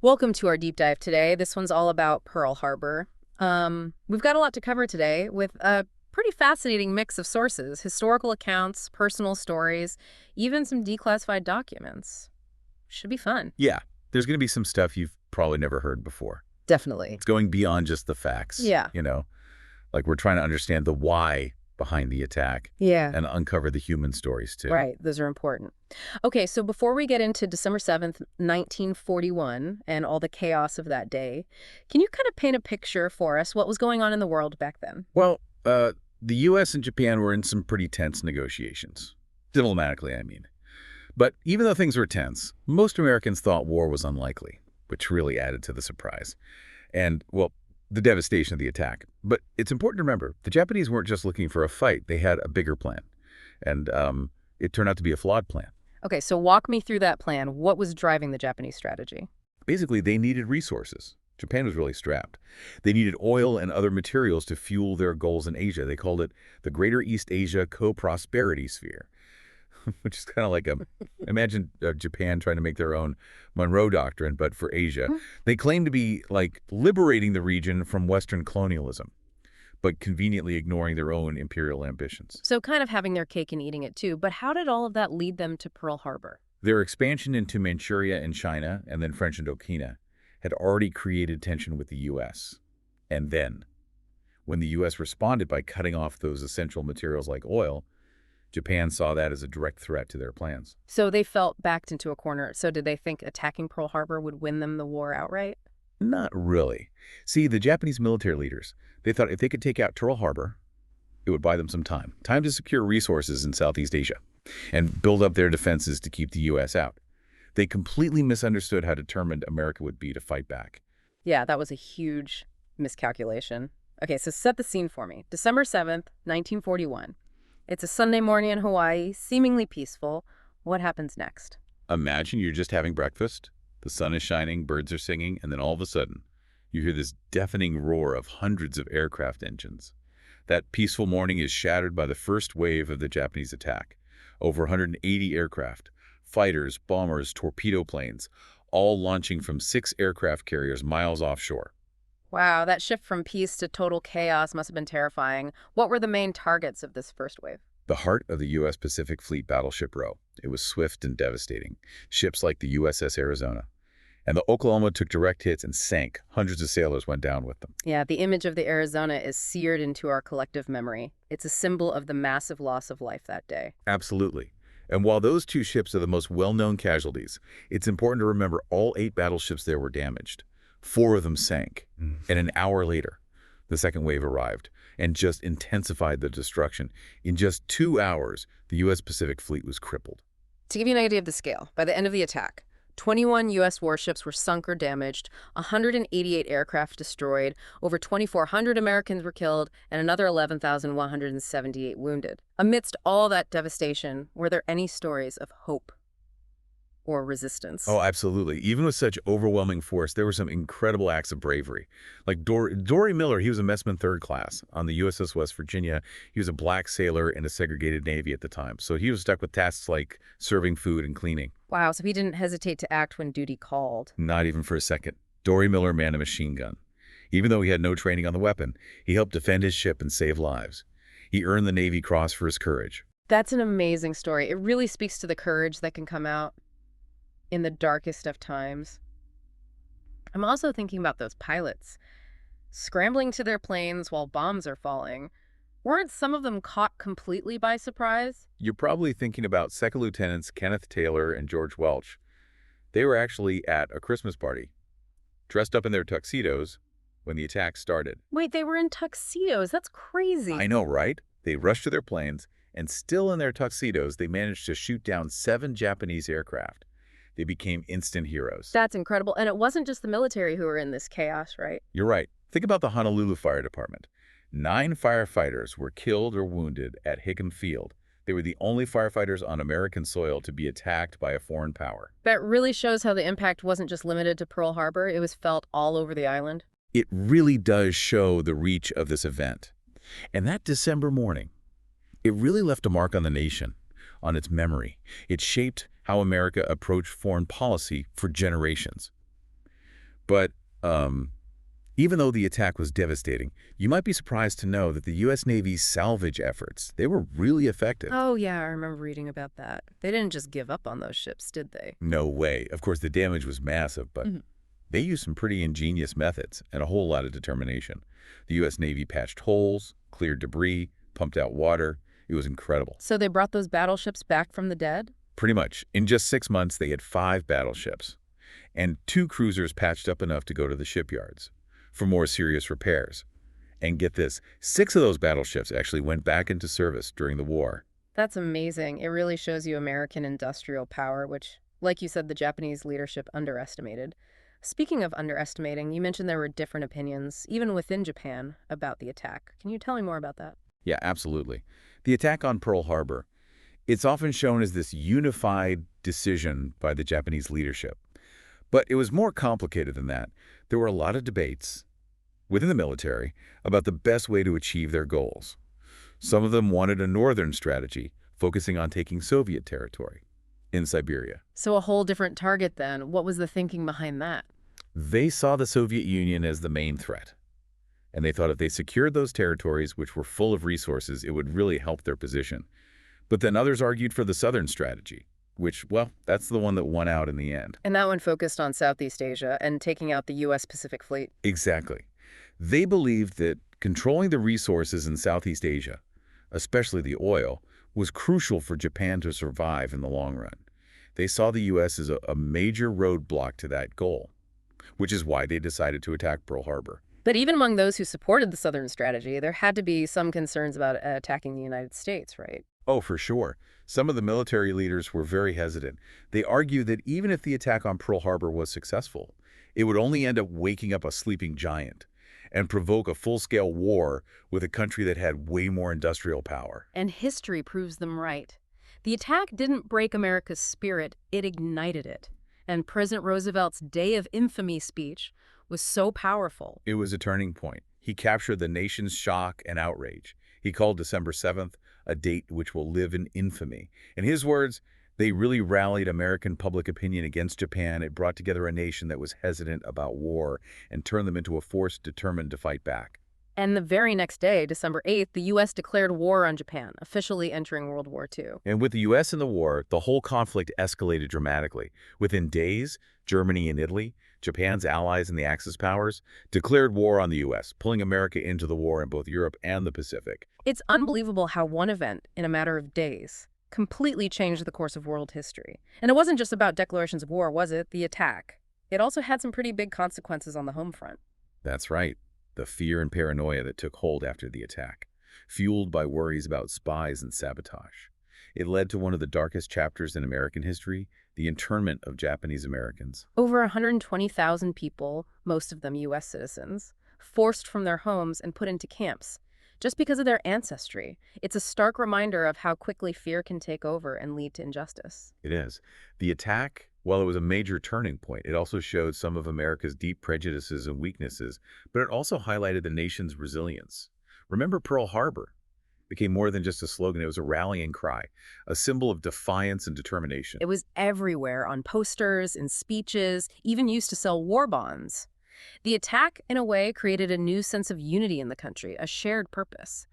Welcome to our deep dive today. This one's all about Pearl Harbor. We've got a lot to cover today with a pretty fascinating mix of sources, historical accounts, personal stories, even some declassified documents. Should be fun. Yeah, there's going to be some stuff you've probably never heard before. Definitely. It's going beyond just the facts, Yeah. like we're trying to understand the why behind the attack Yeah. and uncover the human stories too. Right. Those are important. Okay, so before we get into December 7th, 1941, and all the chaos of that day, can you kind of paint a picture for us what was going on in the world back then? Well, the U.S. and Japan were in some pretty tense negotiations, diplomatically, I mean. But even though things were tense, most Americans thought war was unlikely, which really added to the surprise. And, well, the devastation of the attack. But it's important to remember, the Japanese weren't just looking for a fight. They had a bigger plan. And it turned out to be a flawed plan. Okay, so walk me through that plan. What was driving the Japanese strategy? Basically, they needed resources. Japan was really strapped. They needed oil and other materials to fuel their goals in Asia. They called it the Greater East Asia Co-Prosperity Sphere, which is kind of like imagine Japan trying to make their own Monroe Doctrine, but for Asia. They claim to be like liberating the region from Western colonialism, but conveniently ignoring their own imperial ambitions. So kind of having their cake and eating it too. But how did all of that lead them to Pearl Harbor? Their expansion into Manchuria and China, and then French Indochina, had already created tension with the U.S. And then, when the U.S. responded by cutting off those essential materials like oil, Japan saw that as a direct threat to their plans. So they felt backed into a corner. So did they think attacking Pearl Harbor would win them the war outright? Not really. See, the Japanese military leaders, they thought if they could take out Pearl Harbor, it would buy them some time to secure resources in Southeast Asia and build up their defenses to keep the U.S. out. They completely misunderstood how determined America would be to fight back. Yeah, that was a huge miscalculation. Okay, so set the scene for me. December 7th, 1941. It's a Sunday morning in Hawaii, seemingly peaceful. What happens next? Imagine you're just having breakfast, the sun is shining, birds are singing, and then all of a sudden, you hear this deafening roar of hundreds of aircraft engines. That peaceful morning is shattered by the first wave of the Japanese attack. Over 180 aircraft, fighters, bombers, torpedo planes, all launching from 6 aircraft carriers miles offshore. Wow, that shift from peace to total chaos must have been terrifying. What were the main targets of this first wave? The heart of the U.S. Pacific Fleet battleship row. It was swift and devastating. Ships like the USS Arizona. And the Oklahoma took direct hits and sank. Hundreds of sailors went down with them. Yeah, the image of the Arizona is seared into our collective memory. It's a symbol of the massive loss of life that day. Absolutely. And while those 2 ships are the most well-known casualties, it's important to remember all 8 battleships there were damaged. 4 of them sank. And an hour later, the second wave arrived and just intensified the destruction. In just 2 hours, the U.S. Pacific Fleet was crippled. To give you an idea of the scale, by the end of the attack, 21 U.S. warships were sunk or damaged, 188 aircraft destroyed, over 2,400 Americans were killed, and another 11,178 wounded. Amidst all that devastation, were there any stories of hope or resistance? Oh, absolutely. Even with such overwhelming force, there were some incredible acts of bravery. Like Dory Miller, he was a messman 3rd class on the USS West Virginia. He was a black sailor in a segregated Navy at the time. So he was stuck with tasks like serving food and cleaning. Wow, so he didn't hesitate to act when duty called. Not even for a second. Dory Miller manned a machine gun. Even though he had no training on the weapon, he helped defend his ship and save lives. He earned the Navy Cross for his courage. That's an amazing story. It really speaks to the courage that can come out in the darkest of times. I'm also thinking about those pilots scrambling to their planes while bombs are falling. Weren't some of them caught completely by surprise? You're probably thinking about Second Lieutenants Kenneth Taylor and George Welch. They were actually at a Christmas party, dressed up in their tuxedos when the attack started. Wait, they were in tuxedos. That's crazy. I know, right? They rushed to their planes, and still in their tuxedos, they managed to shoot down 7 Japanese aircraft. They became instant heroes. That's incredible. And it wasn't just the military who were in this chaos, right? You're right. Think about the Honolulu Fire Department. 9 firefighters were killed or wounded at Hickam Field. They were the only firefighters on American soil to be attacked by a foreign power. That really shows how the impact wasn't just limited to Pearl Harbor. It was felt all over the island. It really does show the reach of this event. And that December morning, it really left a mark on the nation, on its memory. It shaped how America approached foreign policy for generations. But even though the attack was devastating, you might be surprised to know that the U.S. Navy's salvage efforts, they were really effective. Oh, yeah, I remember reading about that. They didn't just give up on those ships, did they? No way. Of course, the damage was massive, but Mhm. they used some pretty ingenious methods and a whole lot of determination. The U.S. Navy patched holes, cleared debris, pumped out water. It was incredible. So they brought those battleships back from the dead? Pretty much. In just 6 months, they had 5 battleships, and 2 cruisers patched up enough to go to the shipyards for more serious repairs. And get this, 6 of those battleships actually went back into service during the war. That's amazing. It really shows you American industrial power, which, like you said, the Japanese leadership underestimated. Speaking of underestimating, you mentioned there were different opinions, even within Japan, about the attack. Can you tell me more about that? Yeah, absolutely. The attack on Pearl Harbor, it's often shown as this unified decision by the Japanese leadership. But it was more complicated than that. There were a lot of debates within the military about the best way to achieve their goals. Some of them wanted a northern strategy, focusing on taking Soviet territory in Siberia. So a whole different target then. What was the thinking behind that? They saw the Soviet Union as the main threat, and they thought if they secured those territories, which were full of resources, it would really help their position. But then others argued for the southern strategy, which, well, that's the one that won out in the end. And that one focused on Southeast Asia and taking out the U.S. Pacific Fleet. Exactly. They believed that controlling the resources in Southeast Asia, especially the oil, was crucial for Japan to survive in the long run. They saw the U.S. as a major roadblock to that goal, which is why they decided to attack Pearl Harbor. But even among those who supported the Southern strategy, there had to be some concerns about attacking the United States, right? Oh, for sure. Some of the military leaders were very hesitant. They argued that even if the attack on Pearl Harbor was successful, it would only end up waking up a sleeping giant and provoke a full-scale war with a country that had way more industrial power. And history proves them right. The attack didn't break America's spirit, it ignited it. And President Roosevelt's Day of Infamy speech was so powerful. It was a turning point. He captured the nation's shock and outrage. He called December 7th a date which will live in infamy. In his words, they really rallied American public opinion against Japan. It brought together a nation that was hesitant about war and turned them into a force determined to fight back. And the very next day, December 8th, the U.S. declared war on Japan, officially entering World War II. And with the U.S. in the war, the whole conflict escalated dramatically. Within days, Germany and Italy, Japan's allies in the Axis powers, declared war on the U.S., pulling America into the war in both Europe and the Pacific. It's unbelievable how one event, in a matter of days, completely changed the course of world history. And it wasn't just about declarations of war, was it? The attack. It also had some pretty big consequences on the home front. That's right. The fear and paranoia that took hold after the attack, fueled by worries about spies and sabotage. It led to one of the darkest chapters in American history, the internment of Japanese Americans. Over 120,000 people, most of them U.S. citizens, forced from their homes and put into camps, just because of their ancestry. It's a stark reminder of how quickly fear can take over and lead to injustice. It is. The attack, while it was a major turning point, it also showed some of America's deep prejudices and weaknesses, but it also highlighted the nation's resilience. Remember Pearl Harbor? Became more than just a slogan. It was a rallying cry, a symbol of defiance and determination. It was everywhere, on posters, in speeches, even used to sell war bonds. The attack, in a way, created a new sense of unity in the country, a shared purpose.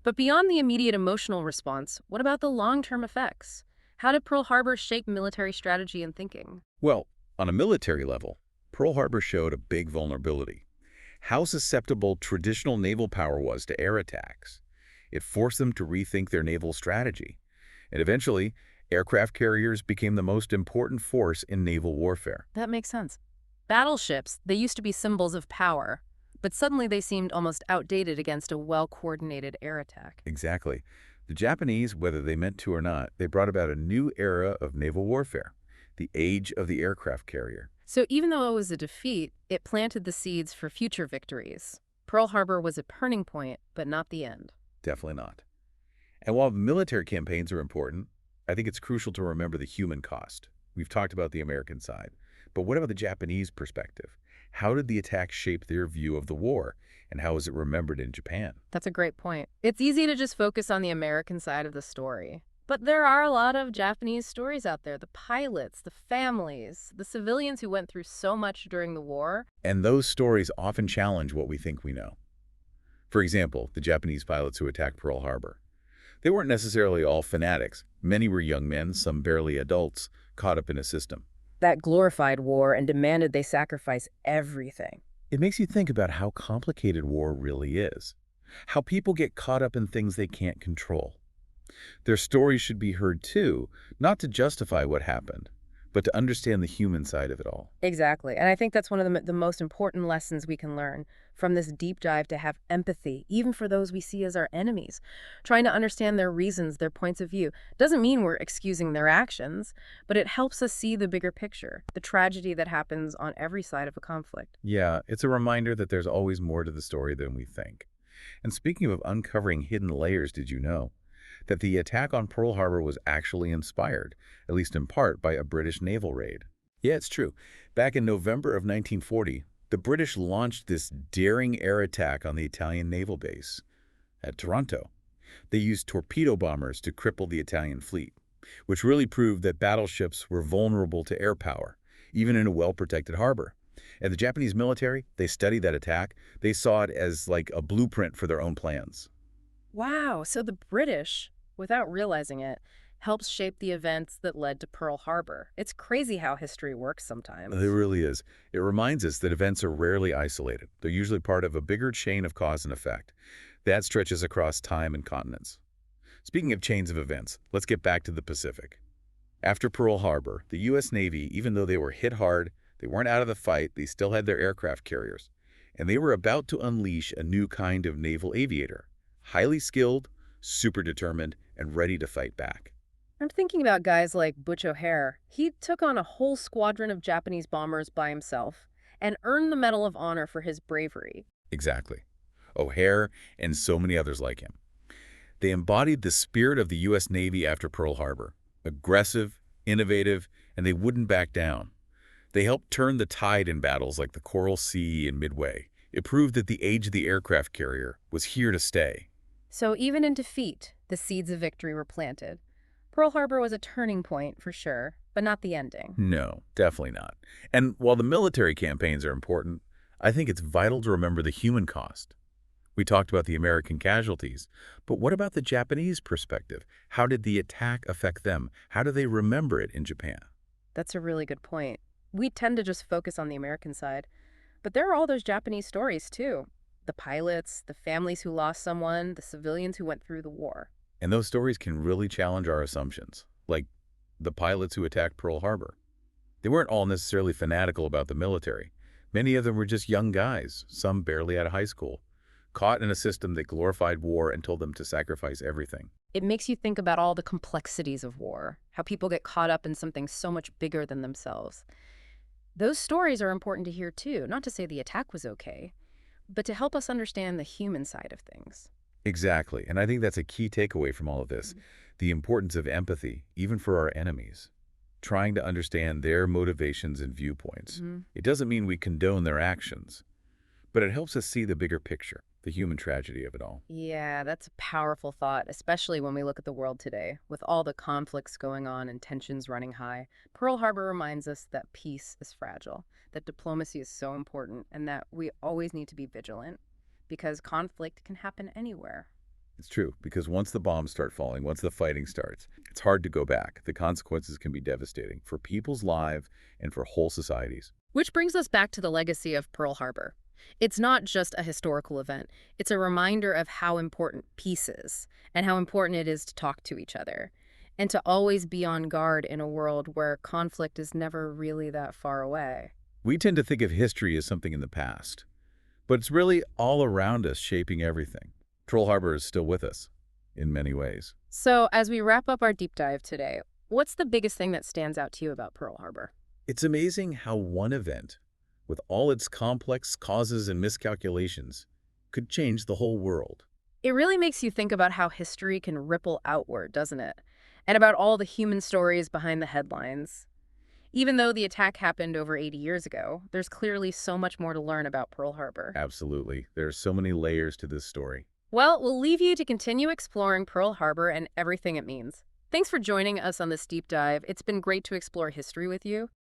But beyond the immediate emotional response, what about the long-term effects? How did Pearl Harbor shape military strategy and thinking? Well, on a military level, Pearl Harbor showed a big vulnerability. How susceptible traditional naval power was to air attacks. It forced them to rethink their naval strategy. And eventually, aircraft carriers became the most important force in naval warfare. That makes sense. Battleships, they used to be symbols of power, but suddenly they seemed almost outdated against a well-coordinated air attack. Exactly. The Japanese, whether they meant to or not, they brought about a new era of naval warfare, the age of the aircraft carrier. So even though it was a defeat, it planted the seeds for future victories. Pearl Harbor was a turning point, but not the end. Definitely not. And while military campaigns are important, I think it's crucial to remember the human cost. We've talked about the American side, but what about the Japanese perspective? How did the attack shape their view of the war, and how is it remembered in Japan? That's a great point. It's easy to just focus on the American side of the story. But there are a lot of Japanese stories out there. The pilots, the families, the civilians who went through so much during the war. And those stories often challenge what we think we know. For example, the Japanese pilots who attacked Pearl Harbor. They weren't necessarily all fanatics. Many were young men, some barely adults, caught up in a system. That glorified war and demanded they sacrifice everything. It makes you think about how complicated war really is, how people get caught up in things they can't control. Their stories should be heard too, not to justify what happened, but to understand the human side of it all. Exactly. And I think that's one of the most important lessons we can learn from this deep dive, to have empathy, even for those we see as our enemies. Trying to understand their reasons, their points of view, doesn't mean we're excusing their actions, but it helps us see the bigger picture, the tragedy that happens on every side of a conflict. Yeah, it's a reminder that there's always more to the story than we think. And speaking of uncovering hidden layers, did you know that the attack on Pearl Harbor was actually inspired, at least in part, by a British naval raid? Yeah, it's true. Back in November of 1940, the British launched this daring air attack on the Italian naval base at Taranto. They used torpedo bombers to cripple the Italian fleet, which really proved that battleships were vulnerable to air power, even in a well-protected harbor. And the Japanese military, they studied that attack. They saw it as like a blueprint for their own plans. Wow, so the British, without realizing it, helps shape the events that led to Pearl Harbor. It's crazy how history works It sometimes. really is. It reminds us that events are rarely isolated. They're usually part of a bigger chain of cause and effect that stretches across time and continents. Speaking of chains of events, let's get back to the Pacific. After Pearl Harbor, the U.S. Navy, even though they were hit hard, they weren't out of the fight, they still had their aircraft carriers. And they were about to unleash a new kind of naval aviator, highly skilled, super determined, and ready to fight back. I'm thinking about guys like Butch O'Hare. He took on a whole squadron of Japanese bombers by himself and earned the Medal of Honor for his bravery. Exactly. O'Hare and so many others like him. They embodied the spirit of the U.S. Navy after Pearl Harbor. Aggressive, innovative, and they wouldn't back down. They helped turn the tide in battles like the Coral Sea and Midway. It proved that the age of the aircraft carrier was here to stay. So even in defeat, the seeds of victory were planted. Pearl Harbor was a turning point, for sure, but not the ending. No, definitely not. And while the military campaigns are important, I think it's vital to remember the human cost. We talked about the American casualties, but what about the Japanese perspective? How did the attack affect them? How do they remember it in Japan? That's a really good point. We tend to just focus on the American side, but there are all those Japanese stories, too. The pilots, the families who lost someone, the civilians who went through the war. And those stories can really challenge our assumptions, like the pilots who attacked Pearl Harbor. They weren't all necessarily fanatical about the military. Many of them were just young guys, some barely out of high school, caught in a system that glorified war and told them to sacrifice everything. It makes you think about all the complexities of war, how people get caught up in something so much bigger than themselves. Those stories are important to hear too, not to say the attack was okay, but to help us understand the human side of things. Exactly, and I think that's a key takeaway from all of this, the importance of empathy, even for our enemies. Trying to understand their motivations and viewpoints. Hmm. It doesn't mean we condone their actions, but it helps us see the bigger picture, the human tragedy of it all. Yeah, that's a powerful thought, especially when we look at the world today. With all the conflicts going on and tensions running high, Pearl Harbor reminds us that peace is fragile, that diplomacy is so important, and that we always need to be vigilant because conflict can happen anywhere. It's true, because once the bombs start falling, once the fighting starts, it's hard to go back. The consequences can be devastating for people's lives and for whole societies. Which brings us back to the legacy of Pearl Harbor. It's not just a historical event. It's a reminder of how important peace is and how important it is to talk to each other and to always be on guard in a world where conflict is never really that far away. We tend to think of history as something in the past, but it's really all around us shaping everything. Pearl Harbor is still with us in many ways. So, as we wrap up our deep dive today, what's the biggest thing that stands out to you about Pearl Harbor? It's amazing how one event, with all its complex causes and miscalculations, could change the whole world. It really makes you think about how history can ripple outward, doesn't it? And about all the human stories behind the headlines. Even though the attack happened over 80 years ago, there's clearly so much more to learn about Pearl Harbor. Absolutely. There are so many layers to this story. Well, we'll leave you to continue exploring Pearl Harbor and everything it means. Thanks for joining us on this deep dive. It's been great to explore history with you.